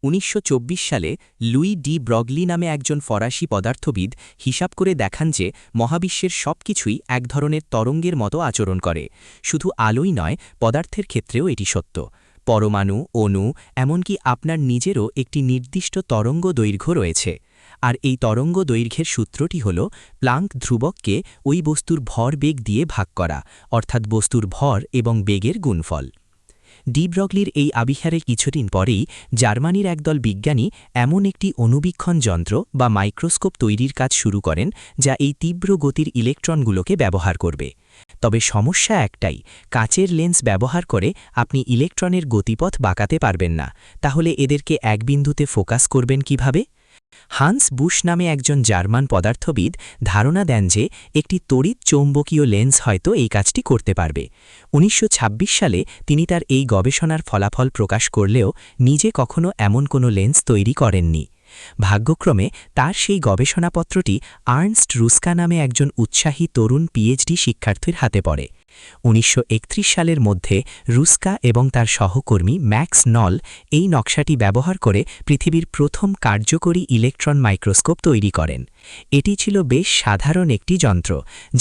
১৯২৪ সালে Luis de Broglie নামে একজন ফরাসি পদার্থবিদ হিসাব করে দেখান যে মহাবিশ্বের সবকিছুই এক ধরনের তরঙ্গের মতো আচরণ করে। শুধু আলোই নয়, পদার্থের ক্ষেত্রেও এটি সত্য। পরমাণু, অণু, এমনকি আপনার নিজেরও একটি নির্দিষ্ট তরঙ্গ দৈর্ঘ্য রয়েছে। আর এই তরঙ্গ দৈর্ঘ্যের সূত্রটি হল প্লাঙ্ক ধ্রুবককে ওই বস্তুর ভর বেগ দিয়ে ভাগ করা, অর্থাৎ বস্তুর ভর এবং বেগের গুণফল। ডি ব্রগলির এই আবিষ্কারের কিছুদিন পরেই জার্মানির একদল বিজ্ঞানী এমন একটি অণুবীক্ষণ যন্ত্র বা মাইক্রোস্কোপ তৈরির কাজ শুরু করেন যা এই তীব্র গতির ইলেকট্রনগুলোকে ব্যবহার করবে। তবে সমস্যা একটাই, কাচের লেন্স ব্যবহার করে আপনি ইলেকট্রনের গতিপথ বাঁকাতে পারবেন না। তাহলে এদেরকে এক বিন্দুতে ফোকাস করবেন কিভাবে? হান্স বুশ নামে একজন জার্মান পদার্থবিদ ধারণা দেন যে একটি তড়িৎ চৌম্বকীয় লেন্স হয়তো এই কাজটি করতে পারবে। ১৯২৬ সালে তিনি তার এই গবেষণার ফলাফল প্রকাশ করলেও নিজে কখনো এমন কোনো লেন্স তৈরি করেননি। ভাগ্যক্রমে তার সেই গবেষণাপত্রটি আর্নস্ট রুস্কা নামে একজন উৎসাহী তরুণ পিএইচডি শিক্ষার্থীর হাতে পড়ে। ১৯৩১ সালের মধ্যে রুস্কা এবং তার সহকর্মী ম্যাক্স নল এই নকশাটি ব্যবহার করে পৃথিবীর প্রথম কার্যকরী ইলেকট্রন মাইক্রোস্কোপ তৈরি করেন। এটি ছিল বেশ সাধারণ একটি যন্ত্র,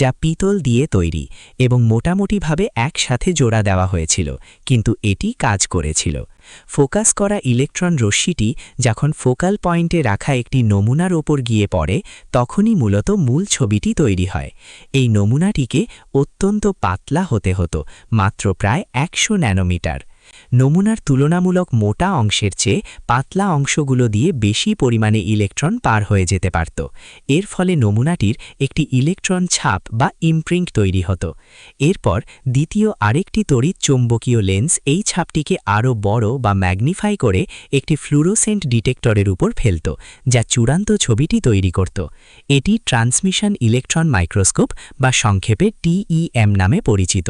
যা পিতল দিয়ে তৈরি এবং মোটামুটিভাবে একসাথে জোড়া দেওয়া হয়েছিল, কিন্তু এটি কাজ করেছিল। ফোকাস করা ইলেকট্রন রশ্মিটি যখন ফোকাল পয়েন্টে রাখা একটি নমুনার ওপর গিয়ে পড়ে, তখনই মূলত মূল ছবিটি তৈরি হয়। এই নমুনাটিকে অত্যন্ত পাতলা হতে হতো, মাত্র প্রায় ১০০ ন্যানোমিটার। নমুনার তুলনামূলক মোটা অংশের চেয়ে পাতলা অংশগুলো দিয়ে বেশি পরিমাণে ইলেকট্রন পার হয়ে যেতে পারত। এর ফলে নমুনাটির একটি ইলেকট্রন ছাপ বা ইমপ্রিন্ট তৈরি হতো। এরপর দ্বিতীয় আরেকটি তড়িৎ চৌম্বকীয় লেন্স এই ছাপটিকে আরও বড় বা ম্যাগনিফাই করে একটি ফ্লুরোসেন্ট ডিটেক্টরের উপর ফেলত, যা চূড়ান্ত ছবিটি তৈরি করত। এটি ট্রান্সমিশন ইলেকট্রন মাইক্রোস্কোপ বা সংক্ষেপে TEM নামে পরিচিত।